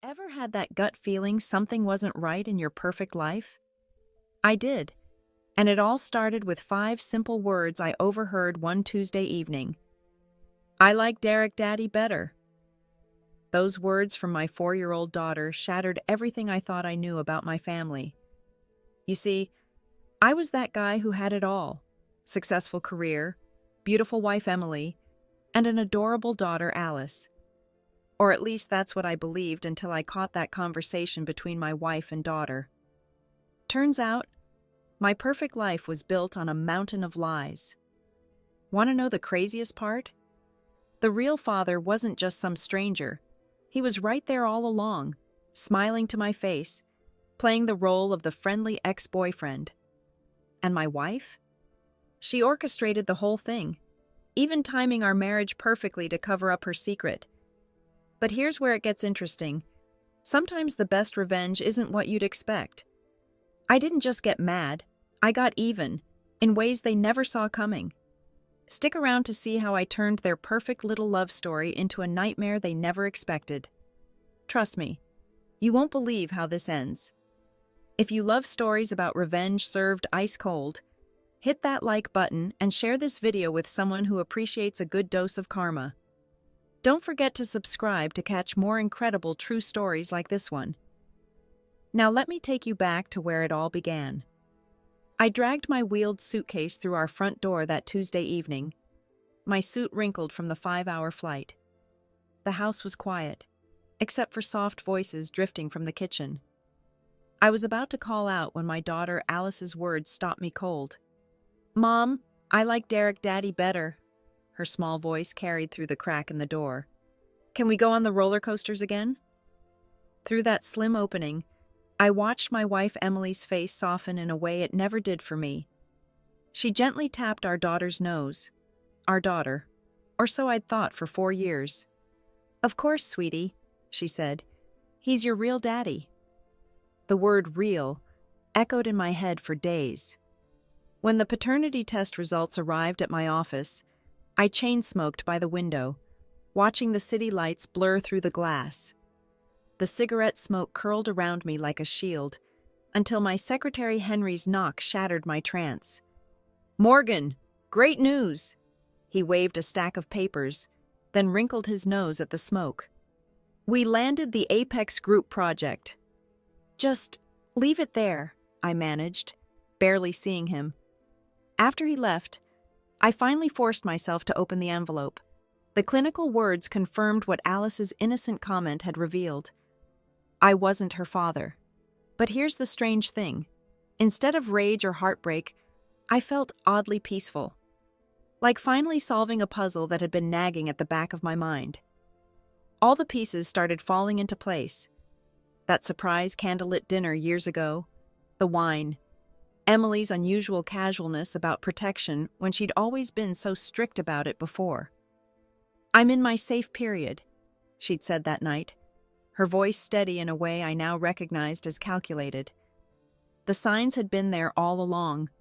Ever had that gut feeling something wasn't right in your perfect life? I did, and it all started with 5 simple words I overheard one Tuesday evening. I like Derek Daddy better. Those words from my 4-year-old daughter shattered everything I thought I knew about my family. You see, I was that guy who had it all: successful career, beautiful wife Emily, and an adorable daughter Alice. Or at least that's what I believed until I caught that conversation between my wife and daughter. Turns out, my perfect life was built on a mountain of lies. Want to know the craziest part? The real father wasn't just some stranger. He was right there all along, smiling to my face, playing the role of the friendly ex-boyfriend. And my wife? She orchestrated the whole thing, even timing our marriage perfectly to cover up her secret. But here's where it gets interesting. Sometimes the best revenge isn't what you'd expect. I didn't just get mad, I got even, in ways they never saw coming. Stick around to see how I turned their perfect little love story into a nightmare they never expected. Trust me, you won't believe how this ends. If you love stories about revenge served ice cold, hit that like button and share this video with someone who appreciates a good dose of karma. Don't forget to subscribe to catch more incredible true stories like this one. Now let me take you back to where it all began. I dragged my wheeled suitcase through our front door that Tuesday evening, my suit wrinkled from the 5-hour flight. The house was quiet, except for soft voices drifting from the kitchen. I was about to call out when my daughter Alice's words stopped me cold. "Mom, I like Derek Daddy better." Her small voice carried through the crack in the door. "Can we go on the roller coasters again?" Through that slim opening, I watched my wife Emily's face soften in a way it never did for me. She gently tapped our daughter's nose. Our daughter, or so I'd thought for 4 years. "Of course, sweetie," she said. "He's your real daddy." The word real echoed in my head for days. When the paternity test results arrived at my office, I chain-smoked by the window, watching the city lights blur through the glass. The cigarette smoke curled around me like a shield, until my secretary Henry's knock shattered my trance. "Morgan, great news!" He waved a stack of papers, then wrinkled his nose at the smoke. "We landed the Apex Group project." "Just leave it there," I managed, barely seeing him. After he left, I finally forced myself to open the envelope. The clinical words confirmed what Alice's innocent comment had revealed. I wasn't her father. But here's the strange thing. Instead of rage or heartbreak, I felt oddly peaceful. Like finally solving a puzzle that had been nagging at the back of my mind. All the pieces started falling into place. That surprise candlelit dinner years ago, the wine, Emily's unusual casualness about protection when she'd always been so strict about it before. "I'm in my safe period," she'd said that night, her voice steady in a way I now recognized as calculated. The signs had been there all along.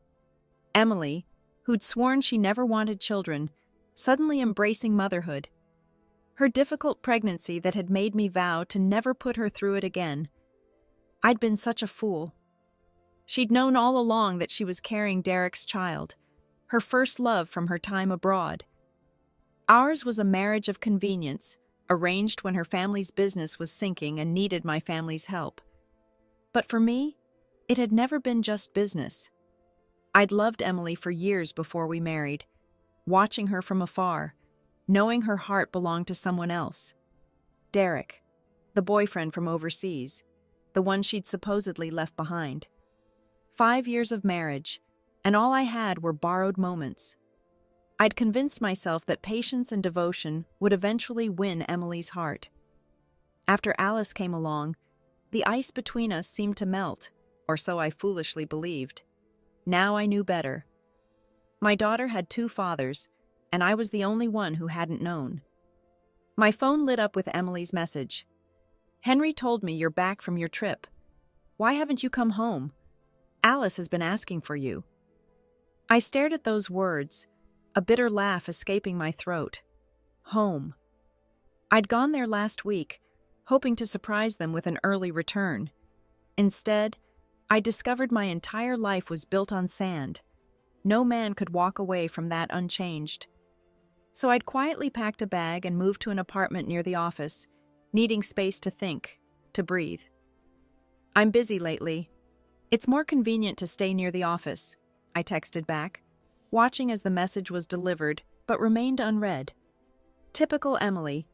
Emily, who'd sworn she never wanted children, suddenly embracing motherhood. Her difficult pregnancy that had made me vow to never put her through it again. I'd been such a fool. She'd known all along that she was carrying Derek's child, her first love from her time abroad. Ours was a marriage of convenience, arranged when her family's business was sinking and needed my family's help. But for me, it had never been just business. I'd loved Emily for years before we married, watching her from afar, knowing her heart belonged to someone else. Derek, the boyfriend from overseas, the one she'd supposedly left behind. 5 years of marriage, and all I had were borrowed moments. I'd convinced myself that patience and devotion would eventually win Emily's heart. After Alice came along, the ice between us seemed to melt, or so I foolishly believed. Now I knew better. My daughter had 2 fathers, and I was the only one who hadn't known. My phone lit up with Emily's message. "Henry told me you're back from your trip. Why haven't you come home? Alice has been asking for you." I stared at those words, a bitter laugh escaping my throat. Home. I'd gone there last week, hoping to surprise them with an early return. Instead, I discovered my entire life was built on sand. No man could walk away from that unchanged. So I'd quietly packed a bag and moved to an apartment near the office, needing space to think, to breathe. "I'm busy lately. It's more convenient to stay near the office," I texted back, watching as the message was delivered but remained unread. Typical Emily.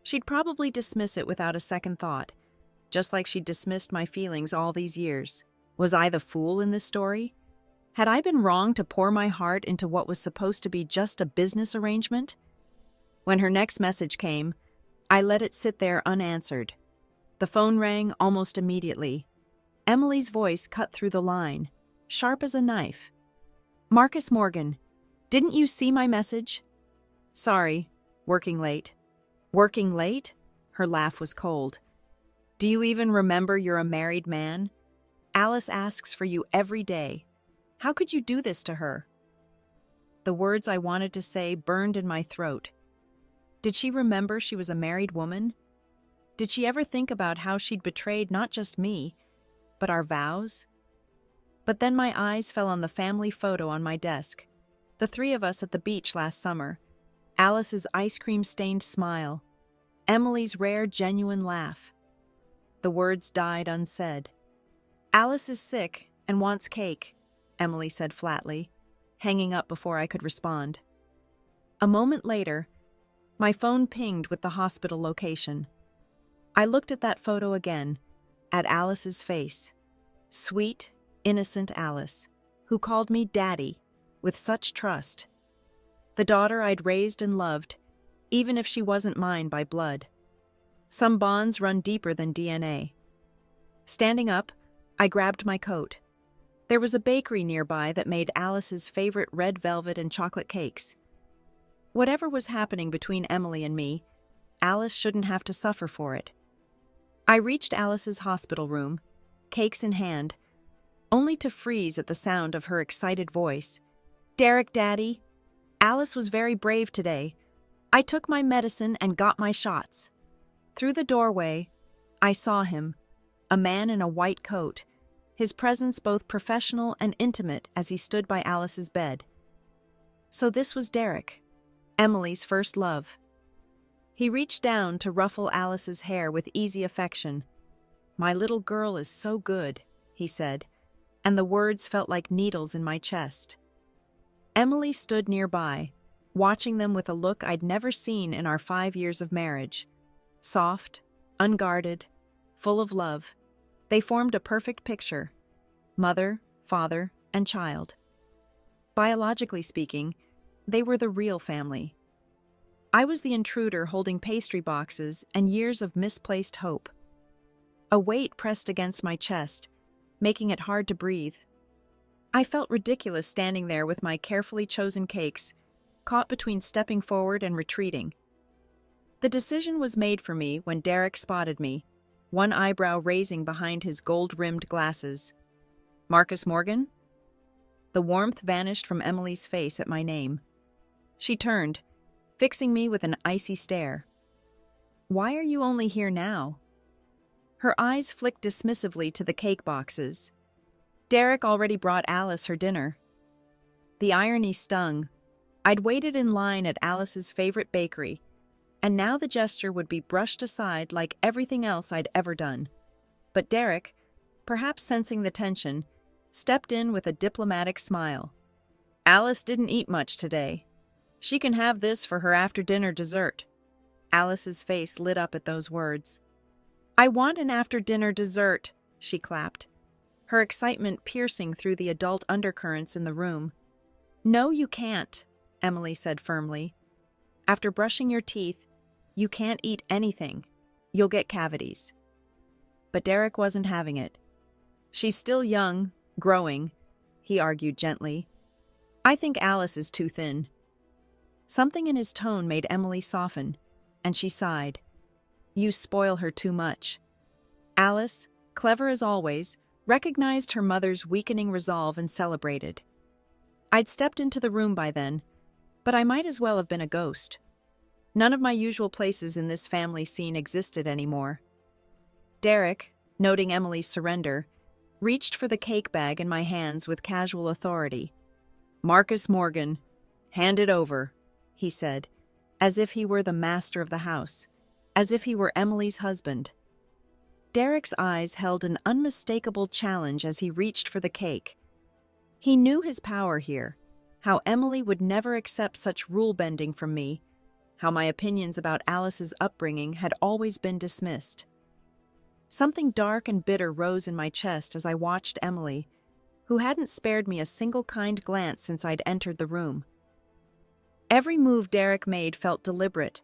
She'd probably dismiss it without a second thought, just like she'd dismissed my feelings all these years. Was I the fool in this story? Had I been wrong to pour my heart into what was supposed to be just a business arrangement? When her next message came, I let it sit there unanswered. The phone rang almost immediately. Emily's voice cut through the line, sharp as a knife. "Marcus Morgan, didn't you see my message?" "Sorry, working late." "Working late?" Her laugh was cold. "Do you even remember you're a married man? Alice asks for you every day. How could you do this to her?" The words I wanted to say burned in my throat. Did she remember she was a married woman? Did she ever think about how she'd betrayed not just me, but our vows? But then my eyes fell on the family photo on my desk, the three of us at the beach last summer, Alice's ice cream-stained smile, Emily's rare, genuine laugh. The words died unsaid. "Alice is sick and wants cake," Emily said flatly, hanging up before I could respond. A moment later, my phone pinged with the hospital location. I looked at that photo again, at Alice's face. Sweet, innocent Alice, who called me Daddy with such trust. The daughter I'd raised and loved, even if she wasn't mine by blood. Some bonds run deeper than DNA. Standing up, I grabbed my coat. There was a bakery nearby that made Alice's favorite red velvet and chocolate cakes. Whatever was happening between Emily and me, Alice shouldn't have to suffer for it. I reached Alice's hospital room, cakes in hand, only to freeze at the sound of her excited voice. "Derek, Daddy, Alice was very brave today. I took my medicine and got my shots." Through the doorway, I saw him, a man in a white coat, his presence both professional and intimate as he stood by Alice's bed. So this was Derek, Emily's first love. He reached down to ruffle Alice's hair with easy affection. "My little girl is so good," he said, and the words felt like needles in my chest. Emily stood nearby, watching them with a look I'd never seen in our 5 years of marriage. Soft, unguarded, full of love, they formed a perfect picture: mother, father, and child. Biologically speaking, they were the real family. I was the intruder holding pastry boxes and years of misplaced hope. A weight pressed against my chest, making it hard to breathe. I felt ridiculous standing there with my carefully chosen cakes, caught between stepping forward and retreating. The decision was made for me when Derek spotted me, one eyebrow raising behind his gold-rimmed glasses. "Marcus Morgan?" The warmth vanished from Emily's face at my name. She turned, fixing me with an icy stare. "Why are you only here now?" Her eyes flicked dismissively to the cake boxes. Derek already brought Alice her dinner. The irony stung. I'd waited in line at Alice's favorite bakery, and now the gesture would be brushed aside like everything else I'd ever done. But Derek, perhaps sensing the tension, stepped in with a diplomatic smile. "Alice didn't eat much today. She can have this for her after-dinner dessert." Alice's face lit up at those words. "I want an after-dinner dessert," she clapped, her excitement piercing through the adult undercurrents in the room. "No, you can't," Emily said firmly. "After brushing your teeth, you can't eat anything. You'll get cavities." But Derek wasn't having it. "She's still young, growing," he argued gently. "I think Alice is too thin." Something in his tone made Emily soften, and she sighed. "You spoil her too much." Alice, clever as always, recognized her mother's weakening resolve and celebrated. I'd stepped into the room by then, but I might as well have been a ghost. None of my usual places in this family scene existed anymore. Derek, noting Emily's surrender, reached for the cake bag in my hands with casual authority. "Marcus Morgan, hand it over," he said, as if he were the master of the house, as if he were Emily's husband. Derek's eyes held an unmistakable challenge as he reached for the cake. He knew his power here, how Emily would never accept such rule-bending from me, how my opinions about Alice's upbringing had always been dismissed. Something dark and bitter rose in my chest as I watched Emily, who hadn't spared me a single kind glance since I'd entered the room. Every move Derek made felt deliberate,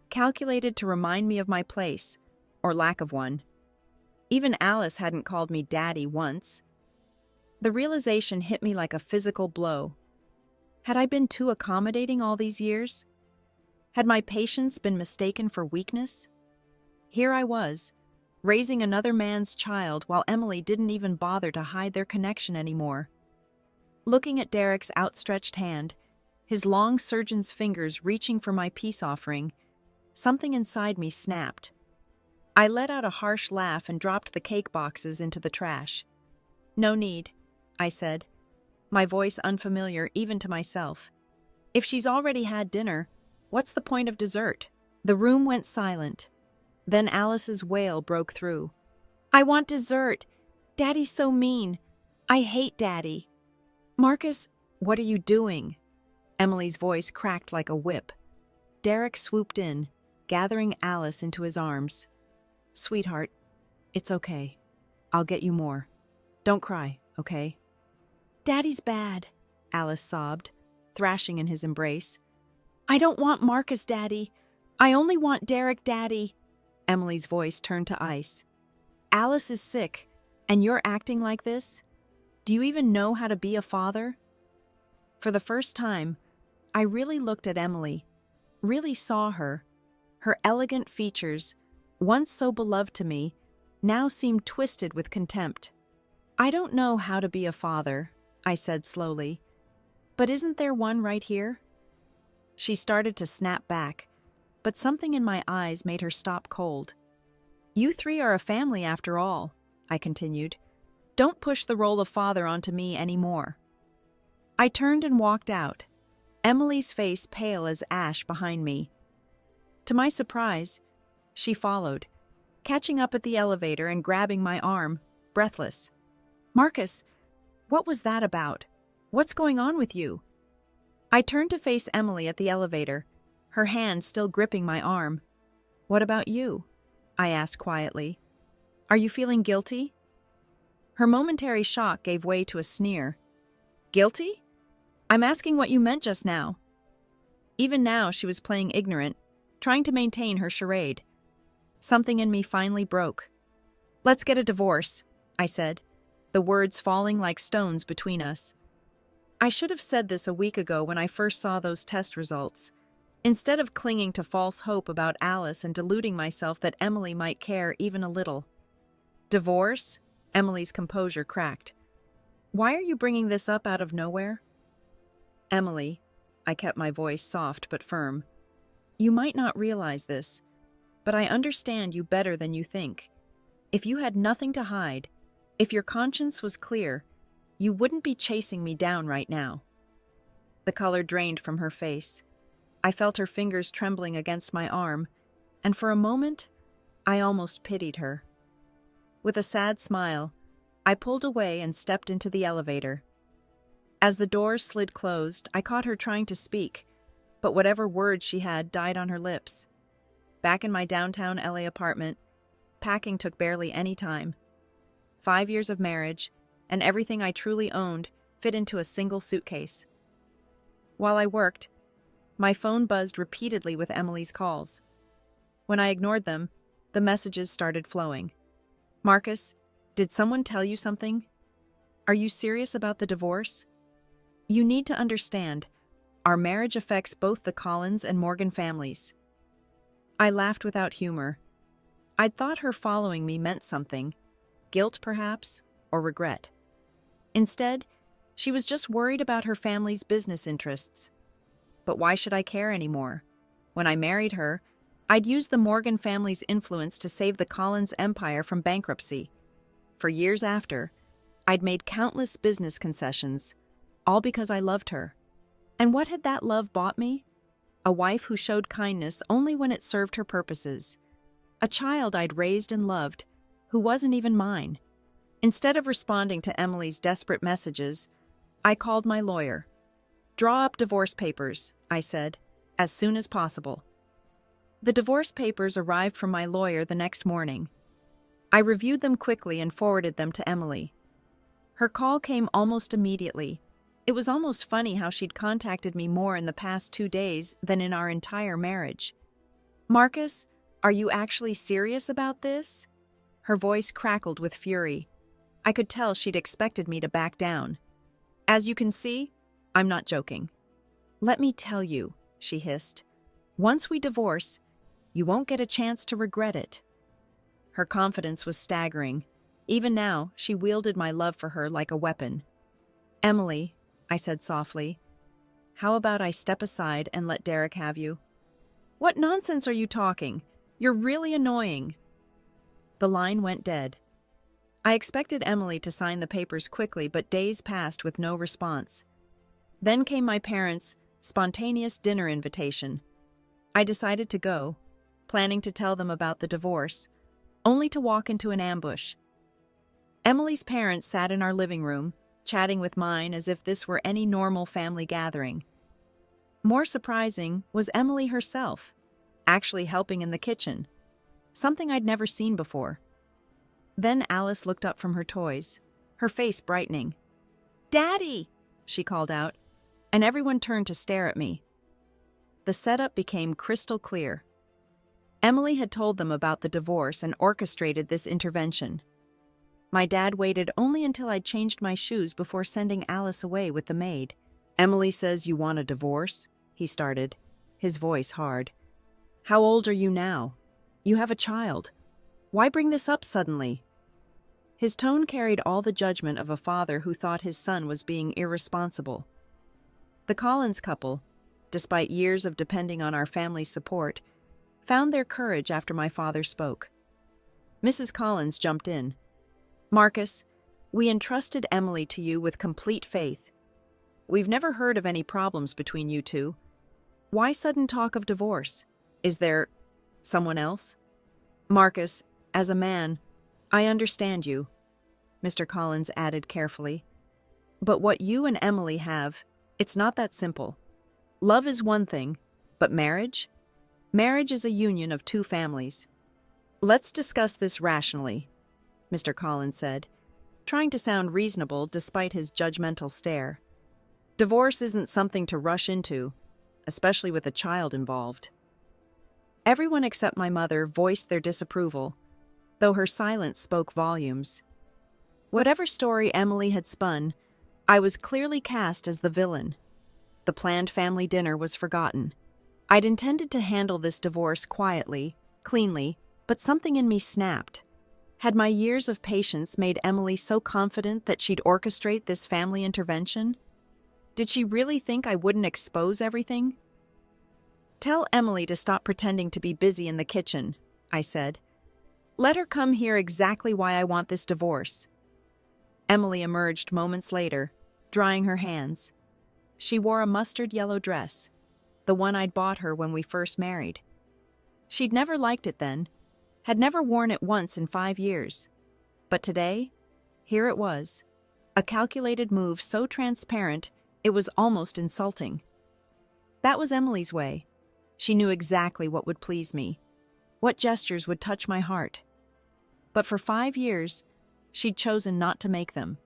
calculated to remind me of my place, or lack of one. Even Alice hadn't called me Daddy once. The realization hit me like a physical blow. Had I been too accommodating all these years? Had my patience been mistaken for weakness? Here I was, raising another man's child while Emily didn't even bother to hide their connection anymore. Looking at Derek's outstretched hand, his long surgeon's fingers reaching for my peace offering, something inside me snapped. I let out a harsh laugh and dropped the cake boxes into the trash. "No need," I said, my voice unfamiliar even to myself. "If she's already had dinner, what's the point of dessert?" The room went silent. Then Alice's wail broke through. "I want dessert! Daddy's so mean! I hate Daddy!" "Marcus, what are you doing?" Emily's voice cracked like a whip. Derek swooped in, gathering Alice into his arms. "Sweetheart, it's okay. I'll get you more. Don't cry, okay?" "Daddy's bad," Alice sobbed, thrashing in his embrace. "I don't want Marcus Daddy. I only want Derek Daddy." Emily's voice turned to ice. "Alice is sick, and you're acting like this? Do you even know how to be a father?" For the first time, I really looked at Emily, really saw her. Her elegant features, once so beloved to me, now seemed twisted with contempt. "I don't know how to be a father," I said slowly. "But isn't there one right here?" She started to snap back, but something in my eyes made her stop cold. "You three are a family after all," I continued. "Don't push the role of father onto me anymore." I turned and walked out, Emily's face pale as ash behind me. To my surprise, she followed, catching up at the elevator and grabbing my arm, breathless. "Marcus, what was that about? What's going on with you?" I turned to face Emily at the elevator, her hand still gripping my arm. "What about you?" I asked quietly. "Are you feeling guilty?" Her momentary shock gave way to a sneer. "Guilty? I'm asking what you meant just now." Even now she was playing ignorant, trying to maintain her charade. Something in me finally broke. "Let's get a divorce," I said, the words falling like stones between us. I should have said this a week ago when I first saw those test results, instead of clinging to false hope about Alice and deluding myself that Emily might care even a little. "Divorce?" Emily's composure cracked. "Why are you bringing this up out of nowhere?" "Emily," I kept my voice soft but firm, "you might not realize this, but I understand you better than you think. If you had nothing to hide, if your conscience was clear, you wouldn't be chasing me down right now." The color drained from her face. I felt her fingers trembling against my arm, and for a moment, I almost pitied her. With a sad smile, I pulled away and stepped into the elevator. As the doors slid closed, I caught her trying to speak, but whatever words she had died on her lips. Back in my downtown LA apartment, packing took barely any time. 5 years of marriage, and everything I truly owned fit into a single suitcase. While I worked, my phone buzzed repeatedly with Emily's calls. When I ignored them, the messages started flowing. "Marcus, did someone tell you something? Are you serious about the divorce? You need to understand, our marriage affects both the Collins and Morgan families." I laughed without humor. I'd thought her following me meant something, guilt perhaps, or regret. Instead, she was just worried about her family's business interests. But why should I care anymore? When I married her, I'd used the Morgan family's influence to save the Collins empire from bankruptcy. For years after, I'd made countless business concessions, all because I loved her. And what had that love bought me? A wife who showed kindness only when it served her purposes. A child I'd raised and loved, who wasn't even mine. Instead of responding to Emily's desperate messages, I called my lawyer. "Draw up divorce papers," I said, "as soon as possible." The divorce papers arrived from my lawyer the next morning. I reviewed them quickly and forwarded them to Emily. Her call came almost immediately. It was almost funny how she'd contacted me more in the past 2 days than in our entire marriage. "Marcus, are you actually serious about this?" Her voice crackled with fury. I could tell she'd expected me to back down. "As you can see, I'm not joking." "Let me tell you," she hissed. "Once we divorce, you won't get a chance to regret it." Her confidence was staggering. Even now, she wielded my love for her like a weapon. "Emily," I said softly, "how about I step aside and let Derek have you?" "What nonsense are you talking? You're really annoying." The line went dead. I expected Emily to sign the papers quickly, but days passed with no response. Then came my parents' spontaneous dinner invitation. I decided to go, planning to tell them about the divorce, only to walk into an ambush. Emily's parents sat in our living room, chatting with mine as if this were any normal family gathering. More surprising was Emily herself, actually helping in the kitchen, something I'd never seen before. Then Alice looked up from her toys, her face brightening. "Daddy!" she called out, and everyone turned to stare at me. The setup became crystal clear. Emily had told them about the divorce and orchestrated this intervention. My dad waited only until I'd changed my shoes before sending Alice away with the maid. "Emily says you want a divorce?" he started, his voice hard. "How old are you now? You have a child. Why bring this up suddenly?" His tone carried all the judgment of a father who thought his son was being irresponsible. The Collins couple, despite years of depending on our family's support, found their courage after my father spoke. Mrs. Collins jumped in. "Marcus, we entrusted Emily to you with complete faith. We've never heard of any problems between you two. Why sudden talk of divorce? Is there someone else?" "Marcus, as a man, I understand you," Mr. Collins added carefully. "But what you and Emily have, it's not that simple. Love is one thing, but marriage? Marriage is a union of two families. Let's discuss this rationally," Mr. Collins said, trying to sound reasonable despite his judgmental stare. "Divorce isn't something to rush into, especially with a child involved." Everyone except my mother voiced their disapproval, though her silence spoke volumes. Whatever story Emily had spun, I was clearly cast as the villain. The planned family dinner was forgotten. I'd intended to handle this divorce quietly, cleanly, but something in me snapped. Had my years of patience made Emily so confident that she'd orchestrate this family intervention? Did she really think I wouldn't expose everything? "Tell Emily to stop pretending to be busy in the kitchen," I said. "Let her come here exactly why I want this divorce." Emily emerged moments later, drying her hands. She wore a mustard yellow dress, the one I'd bought her when we first married. She'd never liked it then, had never worn it once in 5 years. But today, here it was, a calculated move so transparent it was almost insulting. That was Emily's way. She knew exactly what would please me, what gestures would touch my heart. But for 5 years, she'd chosen not to make them.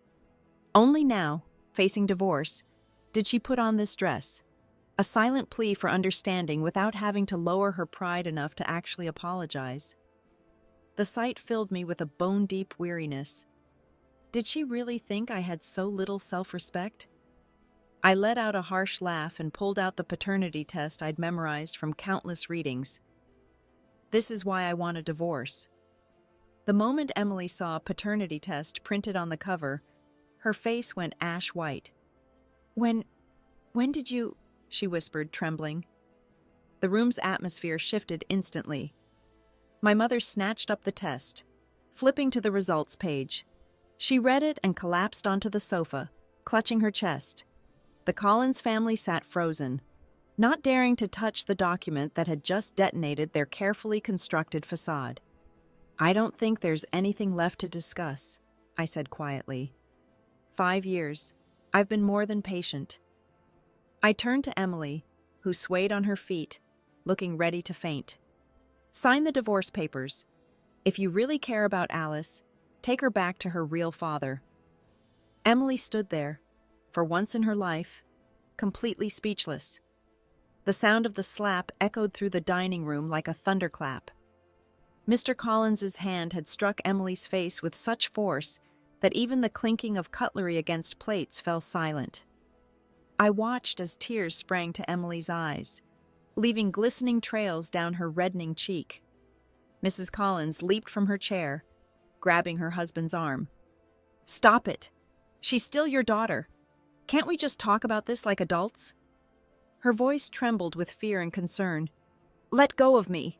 Only now, facing divorce, did she put on this dress, a silent plea for understanding without having to lower her pride enough to actually apologize. The sight filled me with a bone-deep weariness. Did she really think I had so little self-respect? I let out a harsh laugh and pulled out the paternity test I'd memorized from countless readings. This is why I want a divorce. The moment Emily saw paternity test printed on the cover, her face went ash white. When did you, she whispered, trembling. The room's atmosphere shifted instantly. My mother snatched up the test, flipping to the results page. She read it and collapsed onto the sofa, clutching her chest. The Collins family sat frozen, not daring to touch the document that had just detonated their carefully constructed facade. "I don't think there's anything left to discuss," I said quietly. 5 years. I've been more than patient. I turned to Emily, who swayed on her feet, looking ready to faint. "Sign the divorce papers. If you really care about Alice, take her back to her real father." Emily stood there, for once in her life, completely speechless. The sound of the slap echoed through the dining room like a thunderclap. Mr. Collins's hand had struck Emily's face with such force that even the clinking of cutlery against plates fell silent. I watched as tears sprang to Emily's eyes, leaving glistening trails down her reddening cheek. Mrs. Collins leaped from her chair, grabbing her husband's arm. "Stop it! She's still your daughter. Can't we just talk about this like adults?" Her voice trembled with fear and concern. "Let go of me!"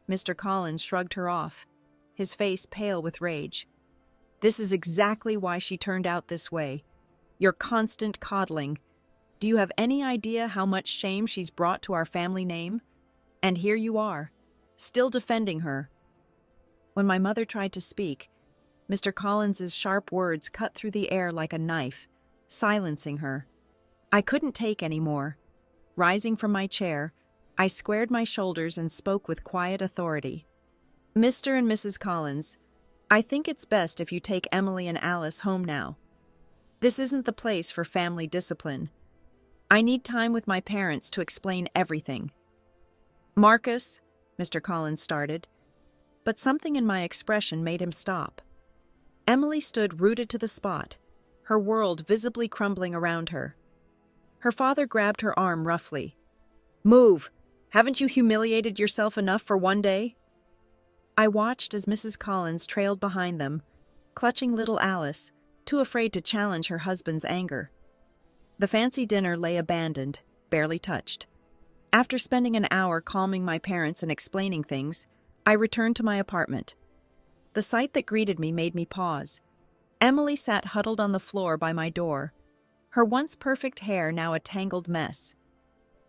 Mr. Collins shrugged her off, his face pale with rage. "This is exactly why she turned out this way. Your constant coddling. Do you have any idea how much shame she's brought to our family name? And here you are, still defending her." When my mother tried to speak, Mr. Collins's sharp words cut through the air like a knife, silencing her. I couldn't take any more. Rising from my chair, I squared my shoulders and spoke with quiet authority. "Mr. and Mrs. Collins, I think it's best if you take Emily and Alice home now. This isn't the place for family discipline. I need time with my parents to explain everything." "Marcus," Mr. Collins started, but something in my expression made him stop. Emily stood rooted to the spot, her world visibly crumbling around her. Her father grabbed her arm roughly. "Move! Haven't you humiliated yourself enough for one day?" I watched as Mrs. Collins trailed behind them, clutching little Alice, too afraid to challenge her husband's anger. The fancy dinner lay abandoned, barely touched. After spending an hour calming my parents and explaining things, I returned to my apartment. The sight that greeted me made me pause. Emily sat huddled on the floor by my door, her once perfect hair now a tangled mess.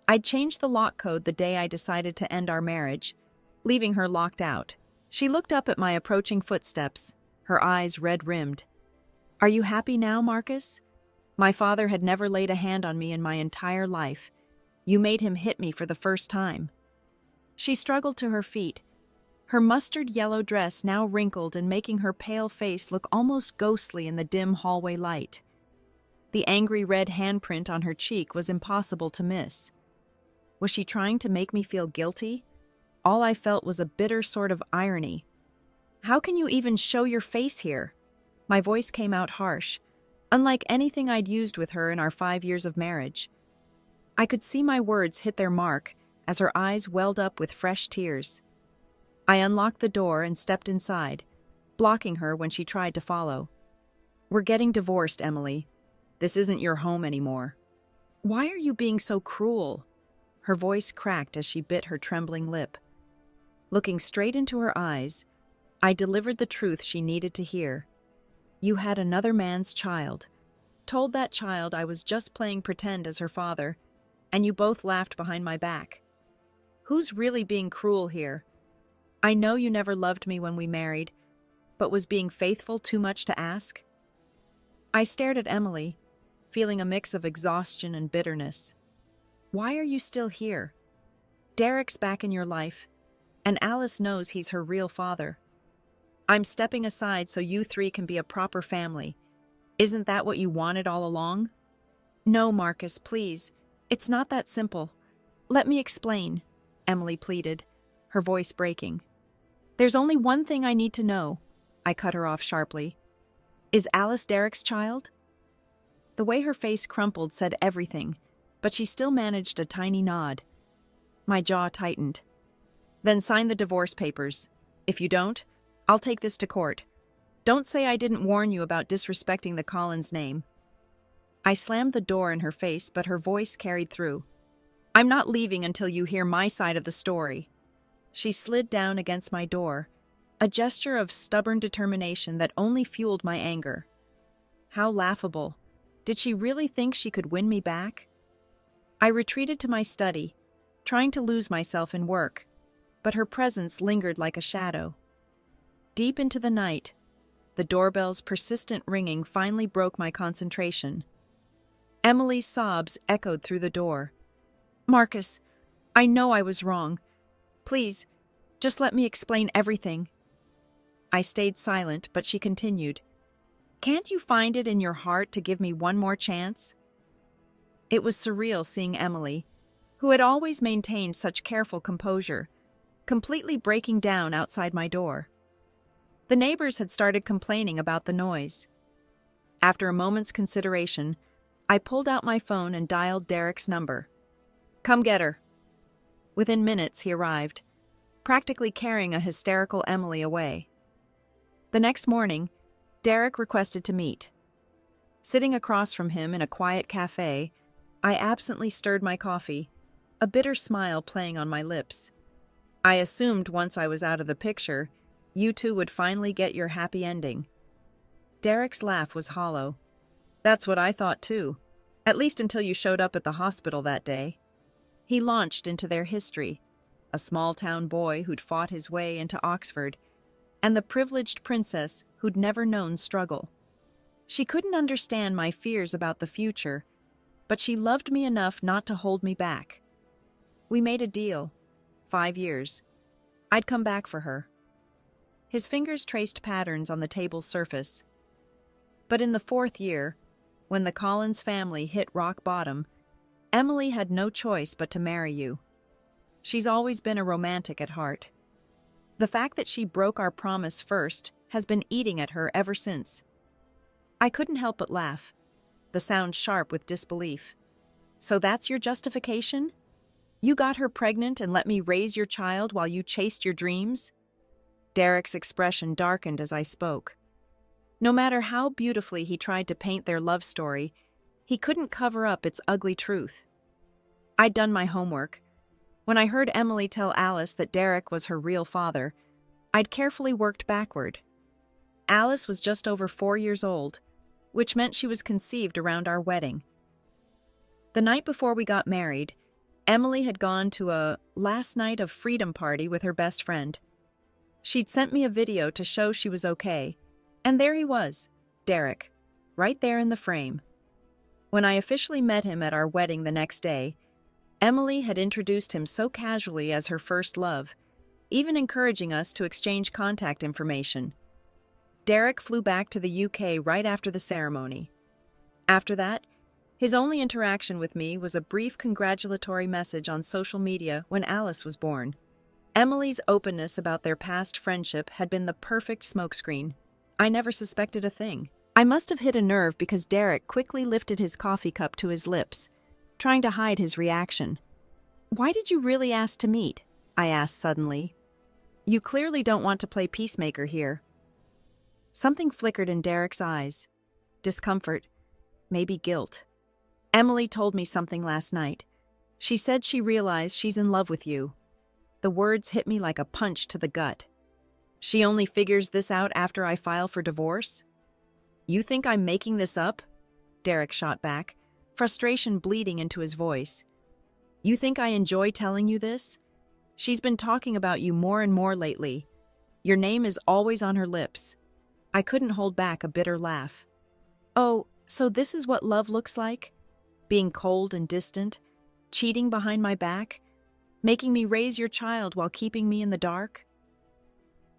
I'd changed the lock code the day I decided to end our marriage, leaving her locked out. She looked up at my approaching footsteps, her eyes red-rimmed. "Are you happy now, Marcus? My father had never laid a hand on me in my entire life. You made him hit me for the first time." She struggled to her feet, her mustard yellow dress now wrinkled and making her pale face look almost ghostly in the dim hallway light. The angry red handprint on her cheek was impossible to miss. Was she trying to make me feel guilty? All I felt was a bitter sort of irony. "How can you even show your face here?" My voice came out harsh, unlike anything I'd used with her in our 5 years of marriage. I could see my words hit their mark as her eyes welled up with fresh tears. I unlocked the door and stepped inside, blocking her when she tried to follow. "We're getting divorced, Emily. This isn't your home anymore." "Why are you being so cruel?" Her voice cracked as she bit her trembling lip. Looking straight into her eyes, I delivered the truth she needed to hear. "You had another man's child, told that child I was just playing pretend as her father, and you both laughed behind my back. Who's really being cruel here? I know you never loved me when we married, but was being faithful too much to ask?" I stared at Emily, feeling a mix of exhaustion and bitterness. "Why are you still here? Derek's back in your life, and Alice knows he's her real father. I'm stepping aside so you three can be a proper family. Isn't that what you wanted all along?" "No, Marcus, please. It's not that simple. Let me explain," Emily pleaded, her voice breaking. "There's only one thing I need to know," I cut her off sharply. "Is Alice Derek's child?" The way her face crumpled said everything, but she still managed a tiny nod. My jaw tightened. "Then sign the divorce papers. If you don't, I'll take this to court. Don't say I didn't warn you about disrespecting the Collins name." I slammed the door in her face, but her voice carried through. I'm not leaving until you hear my side of the story. She slid down against my door, a gesture of stubborn determination that only fueled my anger. How laughable. Did she really think she could win me back? I retreated to my study, trying to lose myself in work, but her presence lingered like a shadow. Deep into the night, the doorbell's persistent ringing finally broke my concentration. Emily's sobs echoed through the door. Marcus, I know I was wrong. Please, just let me explain everything. I stayed silent, but she continued. Can't you find it in your heart to give me one more chance? It was surreal seeing Emily, who had always maintained such careful composure, completely breaking down outside my door. The neighbors had started complaining about the noise. After a moment's consideration, I pulled out my phone and dialed Derek's number. Come get her. Within minutes, he arrived, practically carrying a hysterical Emily away. The next morning, Derek requested to meet. Sitting across from him in a quiet cafe, I absently stirred my coffee, a bitter smile playing on my lips. I assumed once I was out of the picture, you two would finally get your happy ending. Derek's laugh was hollow. That's what I thought too, at least until you showed up at the hospital that day. He launched into their history, a small-town boy who'd fought his way into Oxford, and the privileged princess who'd never known struggle. She couldn't understand my fears about the future, but she loved me enough not to hold me back. We made a deal. 5 years. I'd come back for her. His fingers traced patterns on the table's surface. But in the 4th year, when the Collins family hit rock bottom, Emily had no choice but to marry you. She's always been a romantic at heart. The fact that she broke our promise first has been eating at her ever since. I couldn't help but laugh, the sound sharp with disbelief. So that's your justification? You got her pregnant and let me raise your child while you chased your dreams? Derek's expression darkened as I spoke. No matter how beautifully he tried to paint their love story, he couldn't cover up its ugly truth. I'd done my homework. When I heard Emily tell Alice that Derek was her real father, I'd carefully worked backward. Alice was just over 4 years old, which meant she was conceived around our wedding. The night before we got married, Emily had gone to a last night of freedom party with her best friend. She'd sent me a video to show she was okay, and there he was, Derek, right there in the frame. When I officially met him at our wedding the next day, Emily had introduced him so casually as her first love, even encouraging us to exchange contact information. Derek flew back to the UK right after the ceremony. After that, his only interaction with me was a brief congratulatory message on social media when Alice was born. Emily's openness about their past friendship had been the perfect smokescreen. I never suspected a thing. I must have hit a nerve because Derek quickly lifted his coffee cup to his lips, trying to hide his reaction. Why did you really ask to meet? I asked suddenly. You clearly don't want to play peacemaker here. Something flickered in Derek's eyes. Discomfort, maybe guilt. Emily told me something last night. She said she realized she's in love with you. The words hit me like a punch to the gut. She only figures this out after I file for divorce? You think I'm making this up? Derek shot back, frustration bleeding into his voice. You think I enjoy telling you this? She's been talking about you more and more lately. Your name is always on her lips. I couldn't hold back a bitter laugh. Oh, so this is what love looks like? Being cold and distant, cheating behind my back, making me raise your child while keeping me in the dark?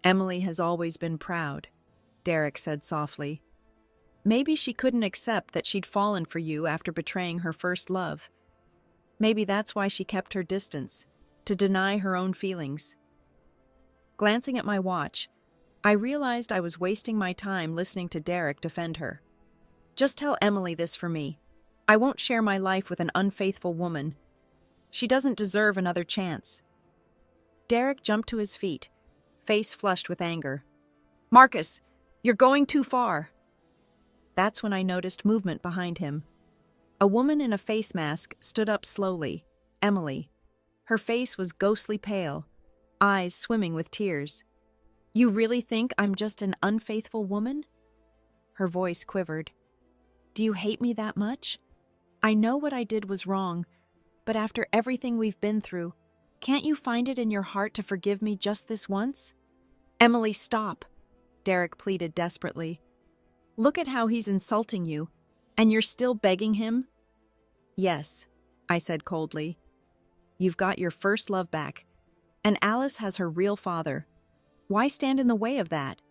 Emily has always been proud, Derek said softly. Maybe she couldn't accept that she'd fallen for you after betraying her first love. Maybe that's why she kept her distance, to deny her own feelings. Glancing at my watch, I realized I was wasting my time listening to Derek defend her. Just tell Emily this for me. I won't share my life with an unfaithful woman. She doesn't deserve another chance. Derek jumped to his feet, face flushed with anger. Marcus, you're going too far. That's when I noticed movement behind him. A woman in a face mask stood up slowly, Emily. Her face was ghostly pale, eyes swimming with tears. You really think I'm just an unfaithful woman? Her voice quivered. Do you hate me that much? I know what I did was wrong, but after everything we've been through, can't you find it in your heart to forgive me just this once? Emily, stop, Derek pleaded desperately. Look at how he's insulting you, and you're still begging him? Yes, I said coldly. You've got your first love back, and Alice has her real father. Why stand in the way of that?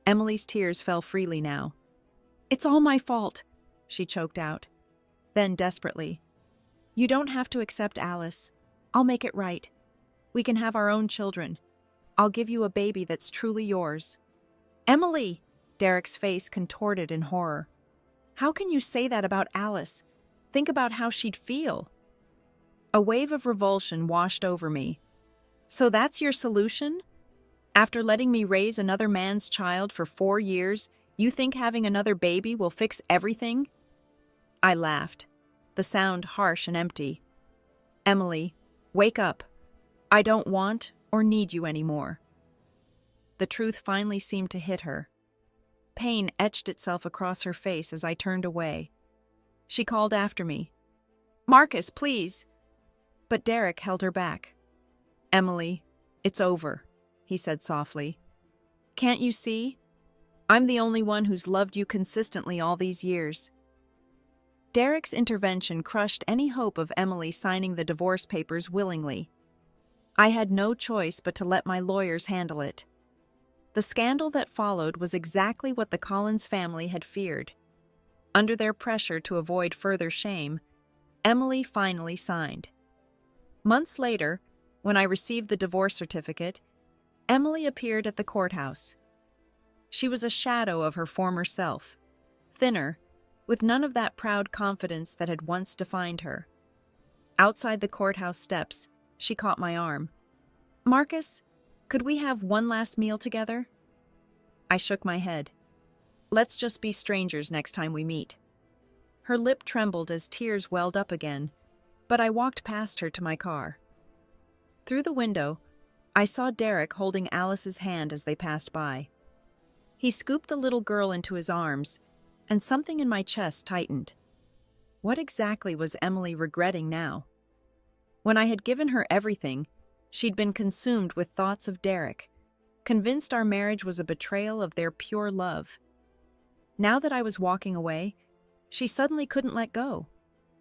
Emily's tears fell freely now. It's all my fault, she choked out. Then desperately, you don't have to accept Alice. I'll make it right. We can have our own children. I'll give you a baby that's truly yours. Emily! Derek's face contorted in horror. How can you say that about Alice? Think about how she'd feel. A wave of revulsion washed over me. So that's your solution? After letting me raise another man's child for 4 years, you think having another baby will fix everything? I laughed, the sound harsh and empty. Emily, wake up. I don't want or need you anymore. The truth finally seemed to hit her. Pain etched itself across her face as I turned away. She called after me. Marcus, please. But Derek held her back. Emily, it's over, he said softly. Can't you see? I'm the only one who's loved you consistently all these years. Derek's intervention crushed any hope of Emily signing the divorce papers willingly. I had no choice but to let my lawyers handle it. The scandal that followed was exactly what the Collins family had feared. Under their pressure to avoid further shame, Emily finally signed. Months later, when I received the divorce certificate, Emily appeared at the courthouse. She was a shadow of her former self, thinner, with none of that proud confidence that had once defined her. Outside the courthouse steps, she caught my arm. Marcus, could we have one last meal together? I shook my head. Let's just be strangers next time we meet. Her lip trembled as tears welled up again, but I walked past her to my car. Through the window, I saw Derek holding Alice's hand as they passed by. He scooped the little girl into his arms, and something in my chest tightened. What exactly was Emily regretting now? When I had given her everything, she'd been consumed with thoughts of Derek, convinced our marriage was a betrayal of their pure love. Now that I was walking away, she suddenly couldn't let go,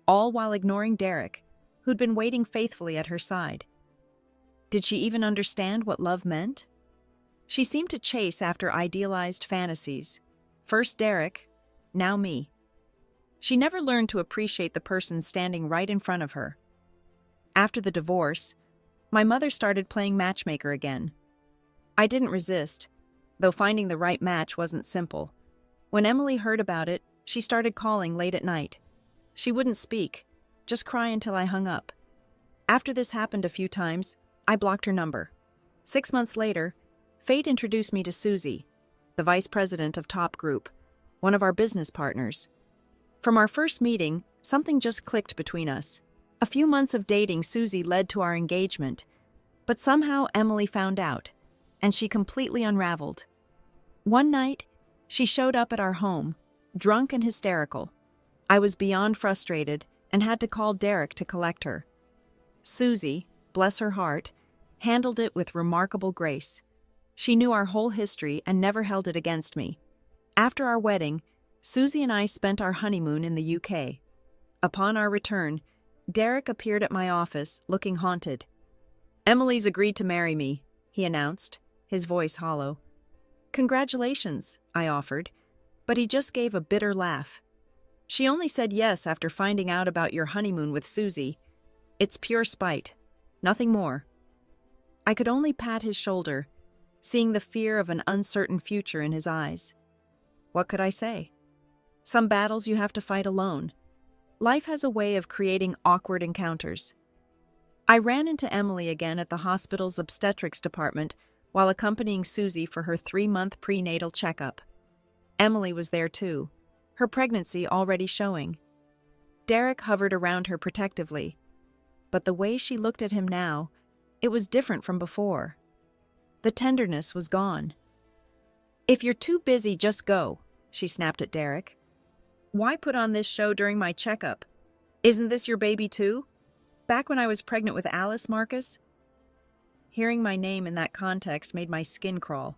all while ignoring Derek, who'd been waiting faithfully at her side. Did she even understand what love meant? She seemed to chase after idealized fantasies. First Derek, now me. She never learned to appreciate the person standing right in front of her. After the divorce, my mother started playing matchmaker again. I didn't resist, though finding the right match wasn't simple. When Emily heard about it, she started calling late at night. She wouldn't speak, just cry until I hung up. After this happened a few times, I blocked her number. 6 months later, fate introduced me to Susie, the vice president of Top Group, one of our business partners. From our first meeting, something just clicked between us. A few months of dating Susie led to our engagement, but somehow Emily found out, and she completely unraveled. One night, she showed up at our home, drunk and hysterical. I was beyond frustrated and had to call Derek to collect her. Susie, bless her heart, handled it with remarkable grace. She knew our whole history and never held it against me. After our wedding, Susie and I spent our honeymoon in the UK. Upon our return, Derek appeared at my office, looking haunted. Emily's agreed to marry me, he announced, his voice hollow. Congratulations, I offered, but he just gave a bitter laugh. She only said yes after finding out about your honeymoon with Susie. It's pure spite, nothing more. I could only pat his shoulder, seeing the fear of an uncertain future in his eyes. What could I say? Some battles you have to fight alone. Life has a way of creating awkward encounters. I ran into Emily again at the hospital's obstetrics department while accompanying Susie for her 3-month prenatal checkup. Emily was there too, her pregnancy already showing. Derek hovered around her protectively. but the way she looked at him now, it was different from before. The tenderness was gone. "If you're too busy, just go," she snapped at Derek. "Why put on this show during my checkup? Isn't this your baby too? Back when I was pregnant with Alice, Marcus?" Hearing my name in that context made my skin crawl.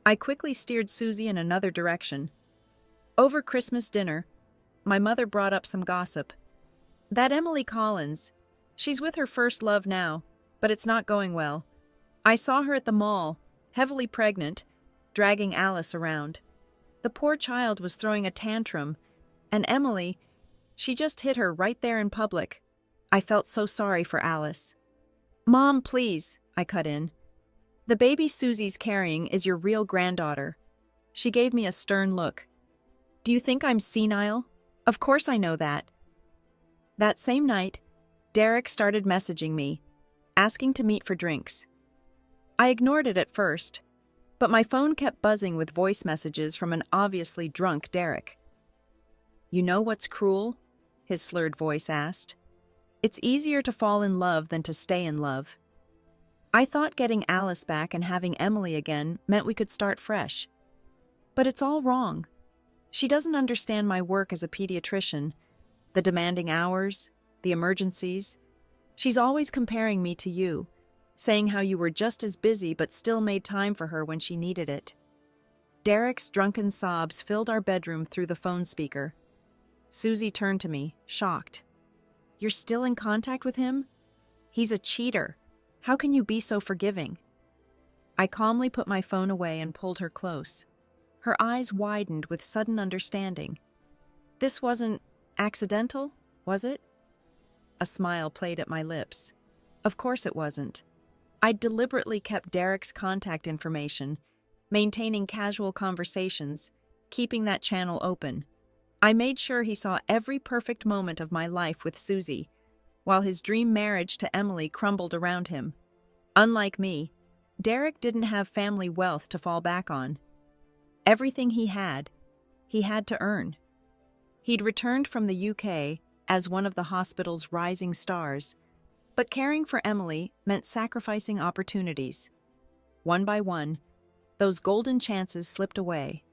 I quickly steered Susie in another direction. Over Christmas dinner, my mother brought up some gossip. "That Emily Collins, she's with her first love now, but it's not going well. I saw her at the mall, heavily pregnant, dragging Alice around. The poor child was throwing a tantrum, and Emily, she just hit her right there in public. I felt so sorry for Alice." "Mom, please," I cut in. "The baby Susie's carrying is your real granddaughter." She gave me a stern look. "Do you think I'm senile? Of course I know that." That same night, Derek started messaging me, asking to meet for drinks. I ignored it at first, but my phone kept buzzing with voice messages from an obviously drunk Derek. "You know what's cruel?" his slurred voice asked. "It's easier to fall in love than to stay in love. I thought getting Alice back and having Emily again meant we could start fresh. But it's all wrong. She doesn't understand my work as a pediatrician, the demanding hours, the emergencies. She's always comparing me to you, saying how you were just as busy but still made time for her when she needed it." Derek's drunken sobs filled our bedroom through the phone speaker. Susie turned to me, shocked. "You're still in contact with him? He's a cheater. How can you be so forgiving?" I calmly put my phone away and pulled her close. Her eyes widened with sudden understanding. "This wasn't accidental, was it?" A smile played at my lips. Of course it wasn't. I'd deliberately kept Derek's contact information, maintaining casual conversations, keeping that channel open. I made sure he saw every perfect moment of my life with Susie, while his dream marriage to Emily crumbled around him. Unlike me, Derek didn't have family wealth to fall back on. Everything he had to earn. He'd returned from the UK as one of the hospital's rising stars, but caring for Emily meant sacrificing opportunities. One by one, those golden chances slipped away.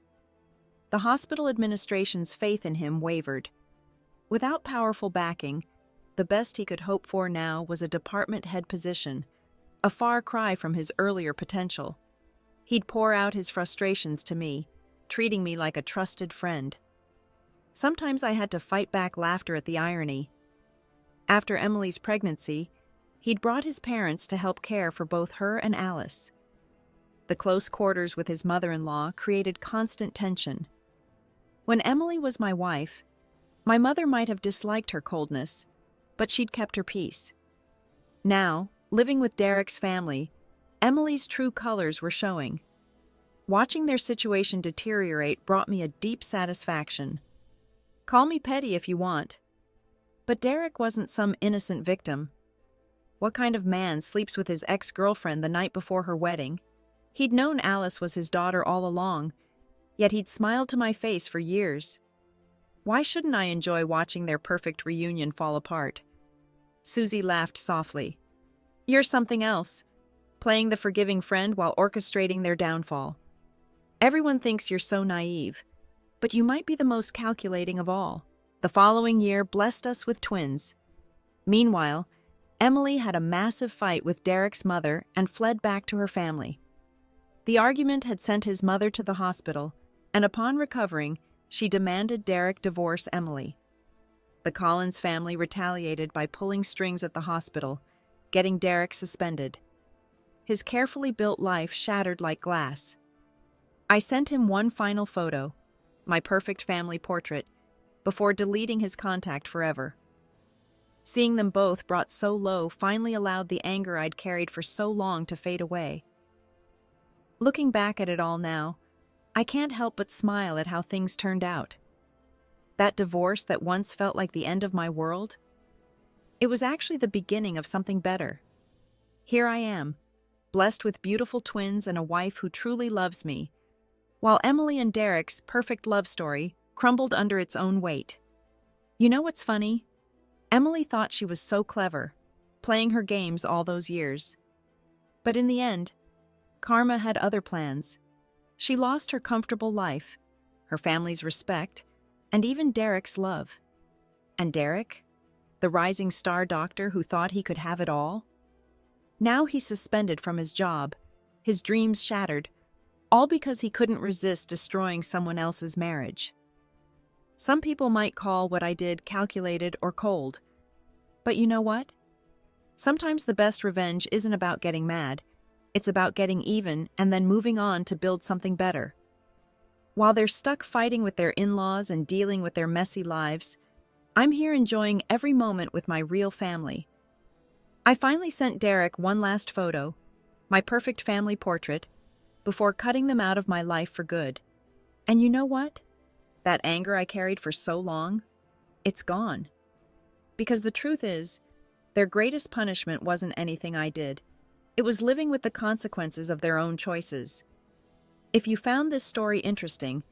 The hospital administration's faith in him wavered. Without powerful backing, the best he could hope for now was a department head position, a far cry from his earlier potential. He'd pour out his frustrations to me, treating me like a trusted friend. Sometimes I had to fight back laughter at the irony. After Emily's pregnancy, he'd brought his parents to help care for both her and Alice. The close quarters with his mother-in-law created constant tension. When Emily was my wife, my mother might have disliked her coldness, but she'd kept her peace. Now, living with Derek's family, Emily's true colors were showing. Watching their situation deteriorate brought me a deep satisfaction. Call me petty if you want. But Derek wasn't some innocent victim. What kind of man sleeps with his ex-girlfriend the night before her wedding? He'd known Alice was his daughter all along, yet he'd smiled to my face for years. Why shouldn't I enjoy watching their perfect reunion fall apart? Susie laughed softly. "You're something else, playing the forgiving friend while orchestrating their downfall. Everyone thinks you're so naive, but you might be the most calculating of all." The following year blessed us with twins. Meanwhile, Emily had a massive fight with Derek's mother and fled back to her family. The argument had sent his mother to the hospital, and upon recovering, she demanded Derek divorce Emily. The Collins family retaliated by pulling strings at the hospital, getting Derek suspended. His carefully built life shattered like glass. I sent him one final photo, my perfect family portrait, before deleting his contact forever. Seeing them both brought so low finally allowed the anger I'd carried for so long to fade away. Looking back at it all now, I can't help but smile at how things turned out. That divorce that once felt like the end of my world, it was actually the beginning of something better. Here I am, blessed with beautiful twins and a wife who truly loves me, while Emily and Derek's perfect love story crumbled under its own weight. You know what's funny? Emily thought she was so clever, playing her games all those years. But in the end, Karma had other plans. She lost her comfortable life, her family's respect, and even Derek's love. And Derek, the rising star doctor who thought he could have it all? Now he's suspended from his job, his dreams shattered, all because he couldn't resist destroying someone else's marriage. Some people might call what I did calculated or cold. But you know what? Sometimes the best revenge isn't about getting mad. It's about getting even and then moving on to build something better. While they're stuck fighting with their in-laws and dealing with their messy lives, I'm here enjoying every moment with my real family. I finally sent Derek one last photo, my perfect family portrait, before cutting them out of my life for good. And you know what? That anger I carried for so long, it's gone. Because the truth is, their greatest punishment wasn't anything I did. It was living with the consequences of their own choices. If you found this story interesting,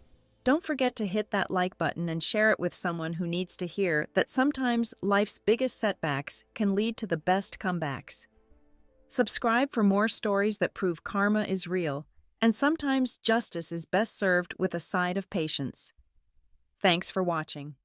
don't forget to hit that like button and share it with someone who needs to hear that sometimes life's biggest setbacks can lead to the best comebacks. Subscribe for more stories that prove karma is real, and sometimes justice is best served with a side of patience. Thanks for watching.